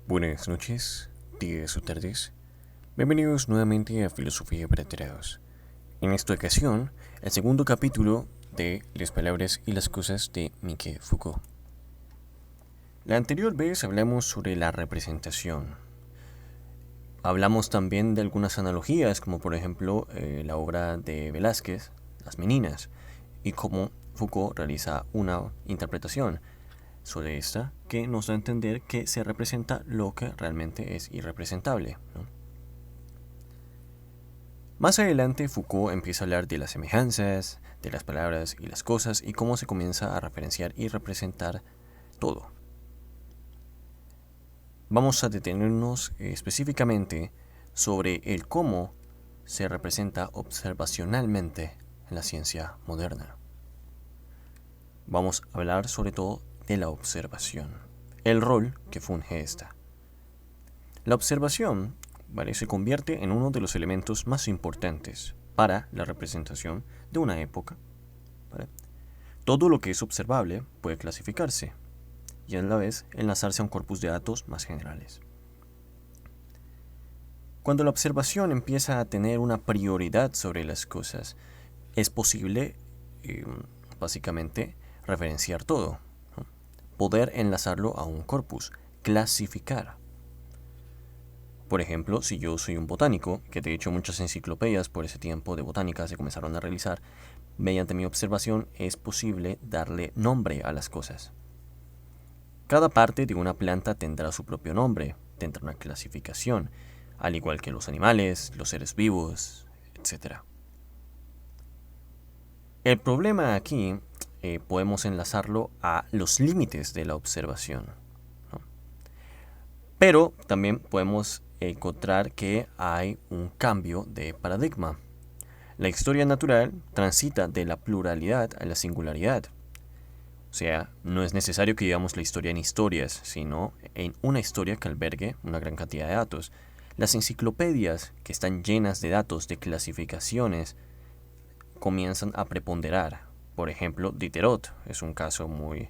Buenas noches, días o tardes. Bienvenidos nuevamente a Filosofía para Tarados. En esta ocasión, el segundo capítulo de Las palabras y las cosas de Michel Foucault. La anterior vez hablamos sobre la representación. Hablamos también de algunas analogías, como por ejemplo la obra de Velázquez, Las Meninas, y cómo Foucault realiza una interpretación sobre esta que nos da a entender que se representa lo que realmente es irrepresentable, ¿no? Más adelante Foucault empieza a hablar de las semejanzas, de las palabras y las cosas y cómo se comienza a referenciar y representar todo. Vamos a detenernos específicamente sobre el cómo se representa observacionalmente en la ciencia moderna. Vamos a hablar sobre todo de la observación, el rol que funge esta. La observación, se convierte en uno de los elementos más importantes para la representación de una época. Todo lo que es observable puede clasificarse y a la vez enlazarse a un corpus de datos más generales. Cuando la observación empieza a tener una prioridad sobre las cosas, es posible, básicamente, referenciar todo, ¿no? Poder enlazarlo a un corpus, clasificar. Por ejemplo, si yo soy un botánico, que de hecho muchas enciclopedias por ese tiempo de botánica se comenzaron a realizar, mediante mi observación es posible darle nombre a las cosas. Cada parte de una planta tendrá su propio nombre, tendrá una clasificación, al igual que los animales, los seres vivos, etc. El problema aquí podemos enlazarlo a los límites de la observación, ¿no? Pero también podemos encontrar que hay un cambio de paradigma. La historia natural transita de la pluralidad a la singularidad. O sea, no es necesario que digamos la historia en historias, sino en una historia que albergue una gran cantidad de datos. Las enciclopedias, que están llenas de datos, de clasificaciones, comienzan a preponderar. Por ejemplo, Diderot es un caso muy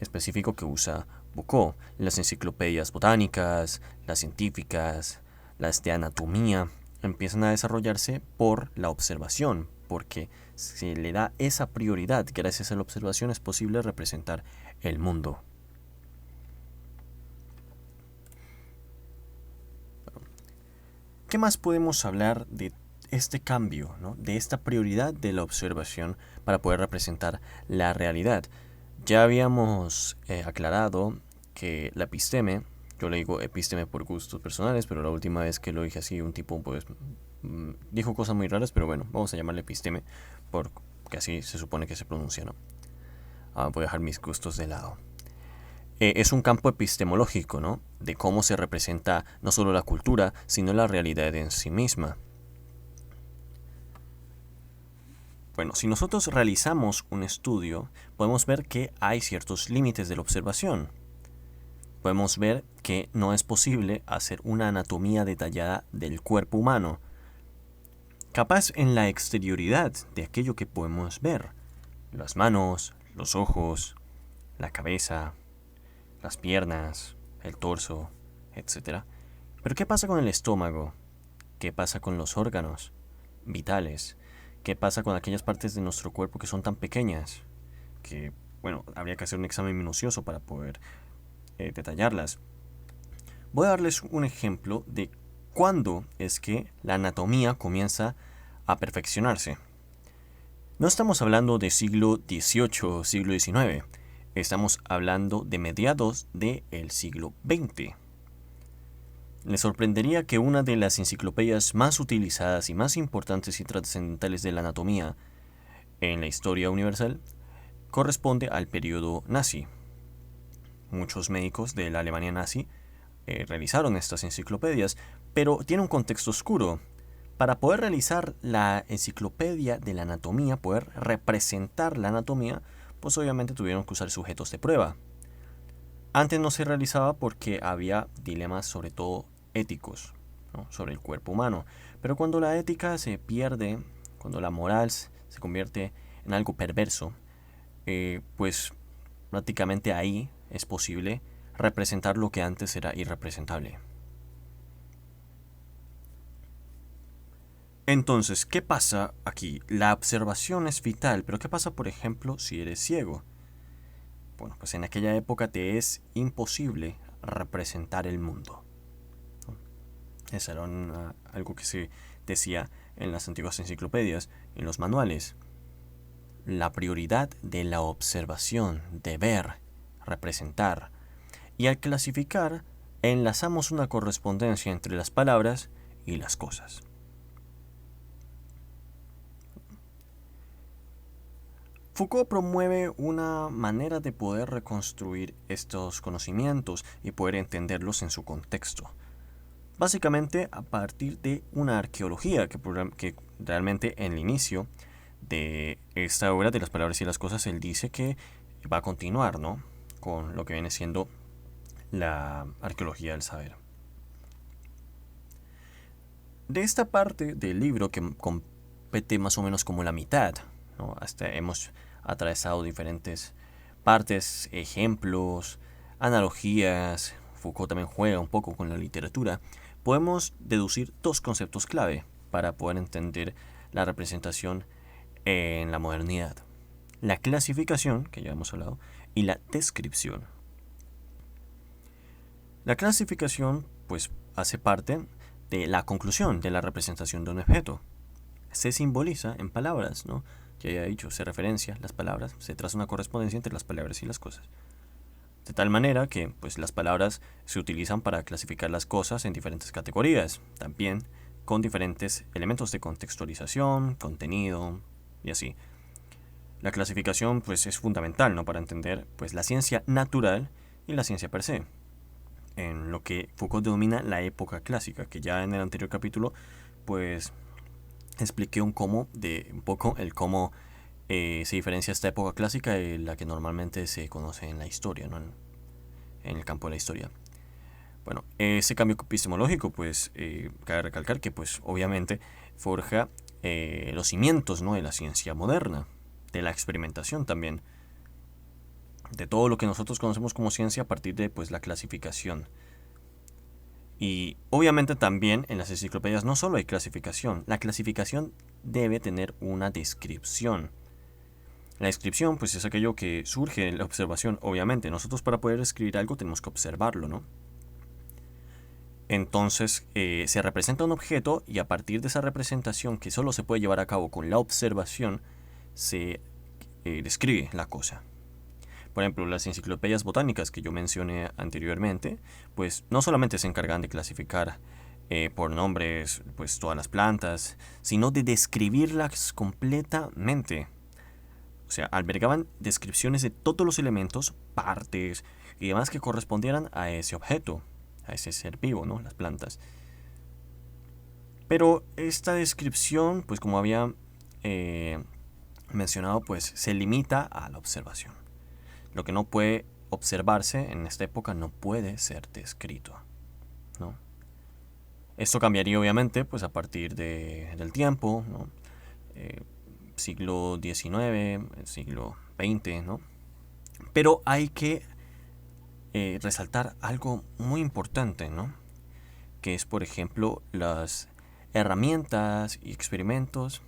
específico que usa Foucault. Las enciclopedias botánicas, las científicas, las de anatomía, empiezan a desarrollarse por la observación, porque se le da esa prioridad. Gracias a la observación es posible representar el mundo. ¿Qué más podemos hablar de este cambio, ¿no? De esta prioridad de la observación para poder representar la realidad? Ya habíamos aclarado que la episteme, yo le digo episteme por gustos personales, pero la última vez que lo dije así, un tipo pues dijo cosas muy raras, pero bueno, vamos a llamarle episteme, porque así se supone que se pronuncia, ¿no? Voy a dejar mis gustos de lado. Es un campo epistemológico, ¿no? De cómo se representa no solo la cultura, sino la realidad en sí misma. Bueno, si nosotros realizamos un estudio, podemos ver que hay ciertos límites de la observación. Podemos ver que no es posible hacer una anatomía detallada del cuerpo humano, capaz en la exterioridad de aquello que podemos ver: las manos, los ojos, la cabeza, las piernas, el torso, etc. Pero ¿qué pasa con el estómago? ¿Qué pasa con los órganos vitales? ¿Qué pasa con aquellas partes de nuestro cuerpo que son tan pequeñas? Que, bueno, habría que hacer un examen minucioso para poder detallarlas. Voy a darles un ejemplo de cuándo es que la anatomía comienza a perfeccionarse. No estamos hablando de siglo XVIII o siglo XIX. Estamos hablando de mediados del siglo XX. Les sorprendería que una de las enciclopedias más utilizadas y más importantes y trascendentales de la anatomía en la historia universal corresponde al periodo nazi. Muchos médicos de la Alemania nazi realizaron estas enciclopedias, pero tiene un contexto oscuro. Para poder realizar la enciclopedia de la anatomía, poder representar la anatomía, pues obviamente tuvieron que usar sujetos de prueba. Antes no se realizaba porque había dilemas sobre todo éticos, ¿no? Sobre el cuerpo humano. Pero cuando la ética se pierde, cuando la moral se convierte en algo perverso, pues prácticamente ahí es posible representar lo que antes era irrepresentable. Entonces, ¿qué pasa aquí? La observación es vital, pero ¿qué pasa, por ejemplo, si eres ciego? Bueno, pues en aquella época te es imposible representar el mundo. Eso era algo que se decía en las antiguas enciclopedias, en los manuales. La prioridad de la observación, de ver, representar. Y al clasificar, enlazamos una correspondencia entre las palabras y las cosas. Foucault promueve una manera de poder reconstruir estos conocimientos y poder entenderlos en su contexto. Básicamente a partir de una arqueología que realmente en el inicio de esta obra de las palabras y las cosas él dice que va a continuar, ¿no?, con lo que viene siendo la arqueología del saber. De esta parte del libro que compete más o menos como la mitad, ¿no?, hasta hemos atravesado diferentes partes, ejemplos, analogías. Foucault también juega un poco con la literatura. Podemos deducir dos conceptos clave para poder entender la representación en la modernidad: la clasificación, que ya hemos hablado, y la descripción. La clasificación, pues, hace parte de la conclusión de la representación de un objeto. Se simboliza en palabras, ¿no? Ya he dicho, se referencia las palabras, se traza una correspondencia entre las palabras y las cosas. De tal manera que pues, las palabras se utilizan para clasificar las cosas en diferentes categorías, también con diferentes elementos de contextualización, contenido y así. La clasificación pues, es fundamental, ¿no?, para entender pues, la ciencia natural y la ciencia per se, en lo que Foucault denomina la época clásica, que ya en el anterior capítulo pues expliqué un poco el cómo se diferencia esta época clásica de la que normalmente se conoce en la historia, ¿no?, en el campo de la historia. Bueno, ese cambio epistemológico, pues, cabe recalcar que, pues, obviamente forja los cimientos, ¿no?, de la ciencia moderna, de la experimentación también, de todo lo que nosotros conocemos como ciencia a partir de, pues, la clasificación. Y obviamente también en las enciclopedias no solo hay clasificación, la clasificación debe tener una descripción. La descripción pues es aquello que surge de la observación. Obviamente nosotros para poder escribir algo tenemos que observarlo, ¿no? Entonces se representa un objeto y a partir de esa representación, que solo se puede llevar a cabo con la observación, se describe la cosa. Por ejemplo, las enciclopedias botánicas que yo mencioné anteriormente, pues no solamente se encargan de clasificar por nombres pues todas las plantas, sino de describirlas completamente. O sea, albergaban descripciones de todos los elementos, partes y demás que correspondieran a ese objeto, a ese ser vivo, ¿no?, las plantas. Pero esta descripción, pues como había mencionado, pues se limita a la observación. Lo que no puede observarse en esta época no puede ser descrito, ¿no? Esto cambiaría obviamente pues a partir del tiempo, ¿no? Siglo XIX, siglo XX, ¿no? Pero hay que resaltar algo muy importante, ¿no?, que es, por ejemplo, las herramientas y experimentos,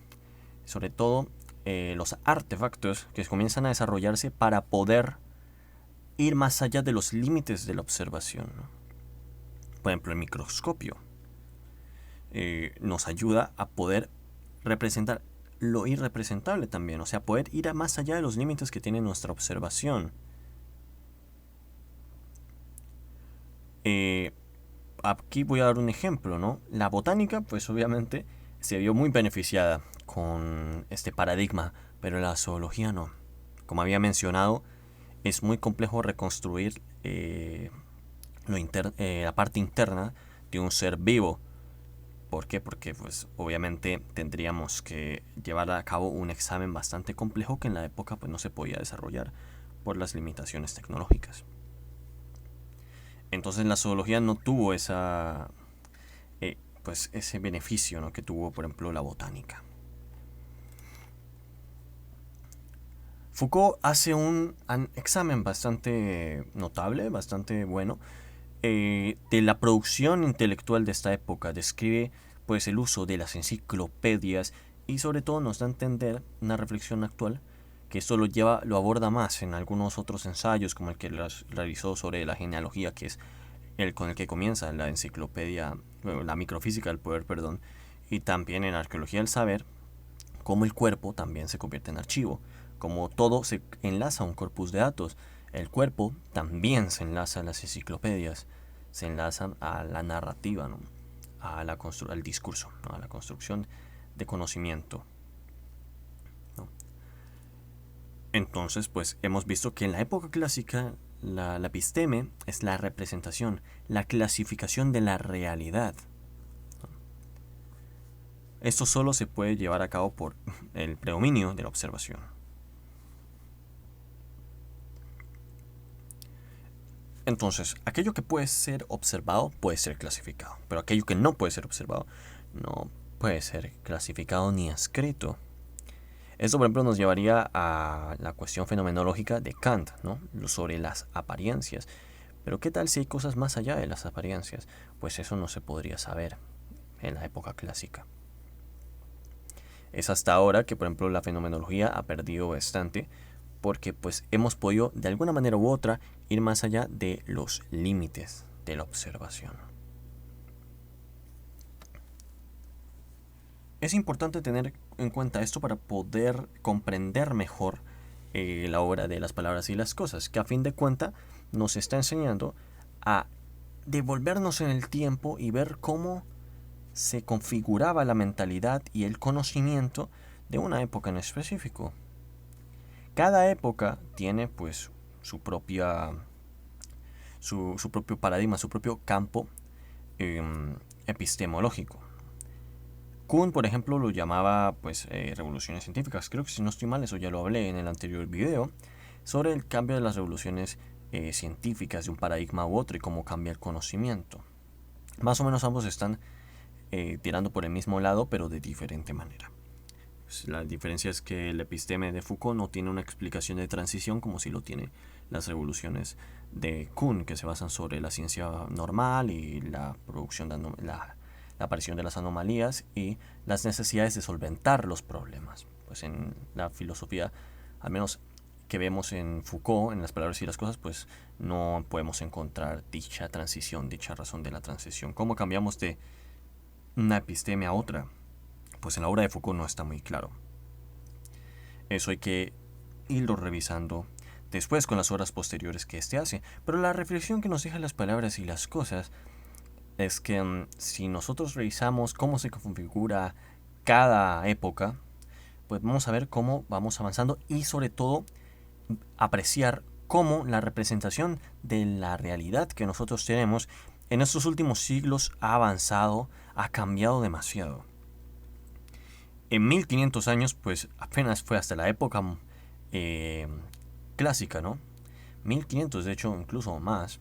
sobre todo los artefactos que comienzan a desarrollarse para poder ir más allá de los límites de la observación, ¿no? Por ejemplo, el microscopio nos ayuda a poder representar lo irrepresentable también, o sea, poder ir más allá de los límites que tiene nuestra observación. Aquí voy a dar un ejemplo, ¿no? La botánica, pues obviamente, se vio muy beneficiada con este paradigma, pero la zoología no. Como había mencionado, es muy complejo reconstruir la parte interna de un ser vivo. ¿Por qué? Porque pues obviamente tendríamos que llevar a cabo un examen bastante complejo que en la época pues no se podía desarrollar por las limitaciones tecnológicas. Entonces la zoología no tuvo ese beneficio, ¿no?, que tuvo, por ejemplo, la botánica. Foucault hace un examen bastante notable, bastante bueno, de la producción intelectual de esta época. Describe pues el uso de las enciclopedias y sobre todo nos da a entender una reflexión actual que esto lo aborda más en algunos otros ensayos, como el que realizó sobre la genealogía, que es el con el que comienza la enciclopedia, bueno, la microfísica del poder, perdón, y también en arqueología del saber, cómo el cuerpo también se convierte en archivo, como todo se enlaza a un corpus de datos. El cuerpo también se enlaza a las enciclopedias, se enlazan a la narrativa, ¿no? Al discurso, ¿no? A la construcción de conocimiento, ¿no? Entonces, pues hemos visto que en la época clásica la episteme es la representación, la clasificación de la realidad. Esto solo se puede llevar a cabo por el predominio de la observación. Entonces, aquello que puede ser observado puede ser clasificado, pero aquello que no puede ser observado no puede ser clasificado ni escrito. Esto, por ejemplo, nos llevaría a la cuestión fenomenológica de Kant, ¿no? Sobre las apariencias. Pero ¿qué tal si hay cosas más allá de las apariencias? Pues eso no se podría saber en la época clásica. Es hasta ahora que, por ejemplo, la fenomenología ha perdido bastante, porque pues hemos podido de alguna manera u otra ir más allá de los límites de la observación. Es importante tener en cuenta esto para poder comprender mejor la obra de las palabras y las cosas, que a fin de cuentas nos está enseñando a devolvernos en el tiempo y ver cómo se configuraba la mentalidad y el conocimiento de una época en específico. Cada época tiene pues su propio paradigma, su propio campo epistemológico. Kuhn, por ejemplo, lo llamaba pues revoluciones científicas. Creo que si no estoy mal, eso ya lo hablé en el anterior video, sobre el cambio de las revoluciones científicas de un paradigma u otro y cómo cambia el conocimiento. Más o menos ambos están tirando por el mismo lado, pero de diferente manera. La diferencia es que el episteme de Foucault no tiene una explicación de transición como si lo tiene las revoluciones de Kuhn, que se basan sobre la ciencia normal y la producción de la aparición de las anomalías y las necesidades de solventar los problemas. Pues en la filosofía, al menos que vemos en Foucault, en las palabras y las cosas, pues no podemos encontrar dicha transición, dicha razón de la transición. ¿Cómo cambiamos de una episteme a otra? Pues en la obra de Foucault no está muy claro. Eso hay que irlo revisando después con las obras posteriores que éste hace. Pero la reflexión que nos deja las palabras y las cosas es que si nosotros revisamos cómo se configura cada época, pues vamos a ver cómo vamos avanzando y sobre todo apreciar cómo la representación de la realidad que nosotros tenemos en estos últimos siglos ha avanzado, ha cambiado demasiado. En 1500 años, pues apenas fue hasta la época clásica, ¿no? 1500, de hecho, incluso más.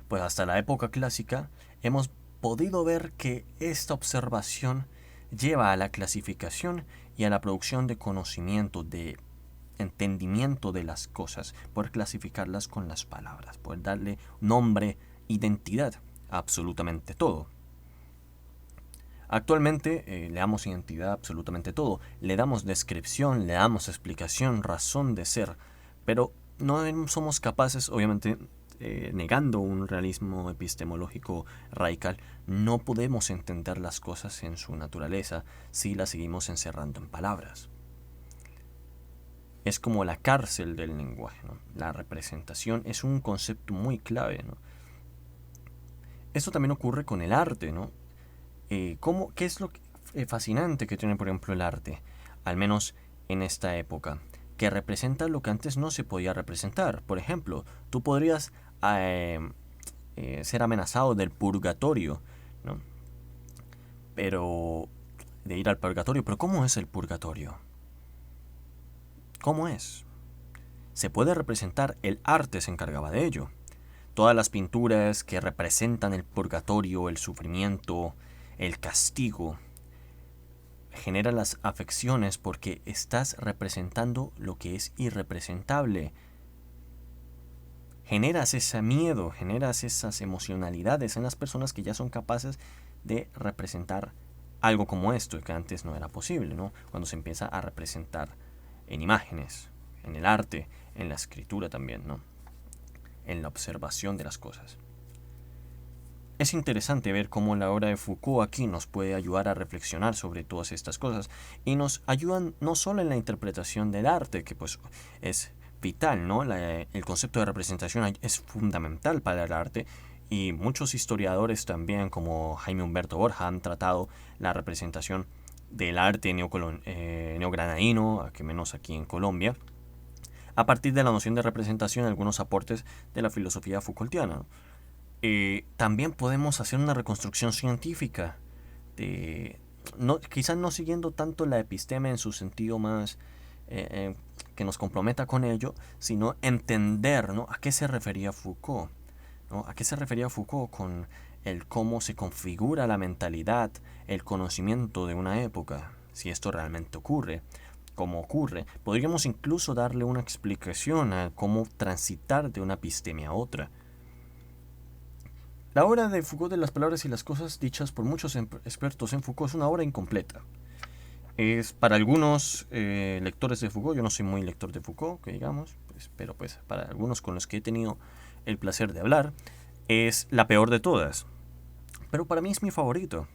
Pues hasta la época clásica hemos podido ver que esta observación lleva a la clasificación y a la producción de conocimiento, de entendimiento de las cosas, poder clasificarlas con las palabras, poder darle nombre, identidad a absolutamente todo. Actualmente le damos identidad a absolutamente todo, le damos descripción, le damos explicación, razón de ser, pero no somos capaces, obviamente, negando un realismo epistemológico radical, no podemos entender las cosas en su naturaleza si las seguimos encerrando en palabras. Es como la cárcel del lenguaje, ¿no? La representación es un concepto muy clave, ¿no? Esto también ocurre con el arte, ¿no? ¿Qué es lo fascinante que tiene, por ejemplo, el arte? Al menos en esta época, que representa lo que antes no se podía representar. Por ejemplo, tú podrías ser amenazado del purgatorio, ¿no? Pero de ir al purgatorio. Pero ¿cómo es el purgatorio? ¿Cómo es? Se puede representar, el arte se encargaba de ello. Todas las pinturas que representan el purgatorio, el sufrimiento, el castigo, genera las afecciones porque estás representando lo que es irrepresentable. Generas ese miedo, generas esas emocionalidades en las personas que ya son capaces de representar algo como esto, que antes no era posible, ¿no? Cuando se empieza a representar en imágenes, en el arte, en la escritura también, ¿no? En la observación de las cosas. Es interesante ver cómo la obra de Foucault aquí nos puede ayudar a reflexionar sobre todas estas cosas y nos ayudan no solo en la interpretación del arte, que pues es vital, ¿no? El concepto de representación es fundamental para el arte y muchos historiadores también, como Jaime Humberto Borja, han tratado la representación del arte neogranadino, que menos aquí en Colombia, a partir de la noción de representación y algunos aportes de la filosofía Foucaultiana, ¿no? También podemos hacer una reconstrucción científica, quizás no siguiendo tanto la episteme en su sentido más que nos comprometa con ello, sino entender, ¿no?, a qué se refería Foucault, ¿no? A qué se refería Foucault con el cómo se configura la mentalidad, el conocimiento de una época, si esto realmente ocurre, cómo ocurre. Podríamos incluso darle una explicación a cómo transitar de una episteme a otra. La obra de Foucault de las palabras y las cosas, dichas por muchos expertos en Foucault, es una obra incompleta. Es para algunos lectores de Foucault, yo no soy muy lector de Foucault, que digamos, pero pues para algunos con los que he tenido el placer de hablar, es la peor de todas. Pero para mí es mi favorito.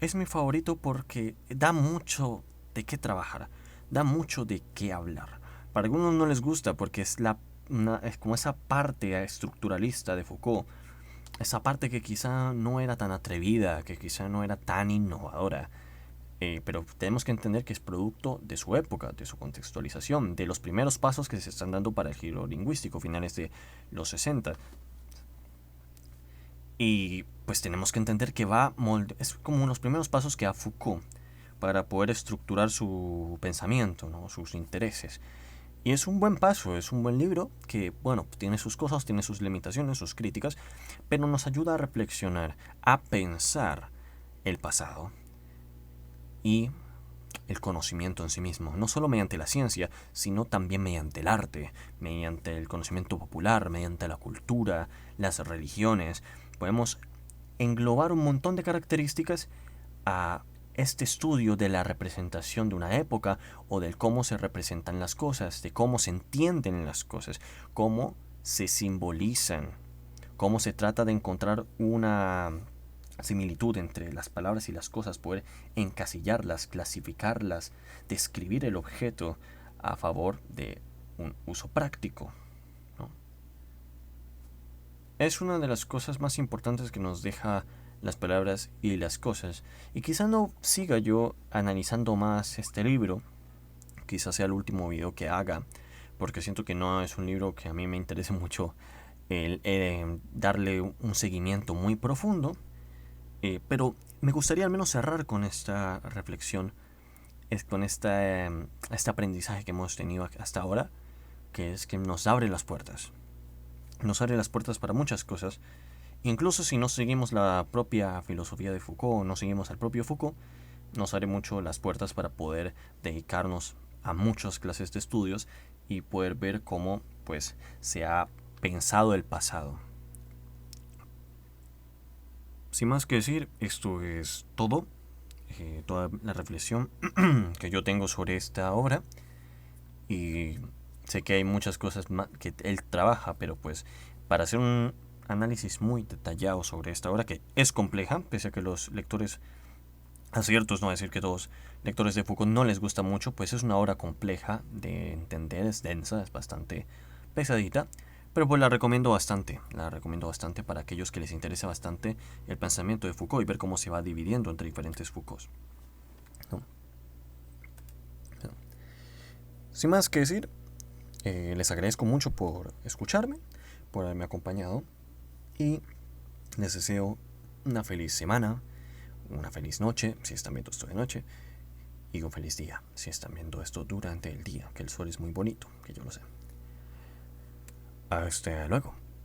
Es mi favorito porque da mucho de qué trabajar, da mucho de qué hablar. Para algunos no les gusta porque es como esa parte estructuralista de Foucault, esa parte que quizá no era tan atrevida, que quizá no era tan innovadora. Pero tenemos que entender que es producto de su época, de su contextualización, de los primeros pasos que se están dando para el giro lingüístico, finales de los 60. Y pues tenemos que entender que es como los primeros pasos que da Foucault para poder estructurar su pensamiento, ¿no?, sus intereses. Y es un buen paso, es un buen libro que, bueno, tiene sus cosas, tiene sus limitaciones, sus críticas, pero nos ayuda a reflexionar, a pensar el pasado y el conocimiento en sí mismo, no solo mediante la ciencia, sino también mediante el arte, mediante el conocimiento popular, mediante la cultura, las religiones. Podemos englobar un montón de características a este estudio de la representación de una época o del cómo se representan las cosas, de cómo se entienden las cosas, cómo se simbolizan, cómo se trata de encontrar una similitud entre las palabras y las cosas, poder encasillarlas, clasificarlas, describir el objeto a favor de un uso práctico, ¿no? Es una de las cosas más importantes que nos deja las palabras y las cosas. Y quizá no siga yo analizando más este libro, quizá sea el último video que haga, porque siento que no es un libro que a mí me interese mucho darle un seguimiento muy profundo. Pero me gustaría al menos cerrar con esta reflexión, con este aprendizaje que hemos tenido hasta ahora, que es que nos abre las puertas. Nos abre las puertas para muchas cosas. Incluso si no seguimos la propia filosofía de Foucault o no seguimos al propio Foucault, nos abre mucho las puertas para poder dedicarnos a muchas clases de estudios y poder ver cómo pues se ha pensado el pasado. Sin más que decir, esto es todo. Toda la reflexión que yo tengo sobre esta obra. Y sé que hay muchas cosas más que él trabaja, pero pues para hacer un análisis muy detallado sobre esta obra, que es compleja, pese a que los lectores aciertos, no decir que todos lectores de Foucault no les gusta mucho, pues es una obra compleja de entender, es densa, es bastante pesadita, pero pues la recomiendo bastante para aquellos que les interesa bastante el pensamiento de Foucault y ver cómo se va dividiendo entre diferentes Foucaults, ¿no? Sin más que decir, les agradezco mucho por escucharme, por haberme acompañado y les deseo una feliz semana, una feliz noche si están viendo esto de noche y un feliz día si están viendo esto durante el día, que el sol es muy bonito, que yo lo sé. Hasta luego.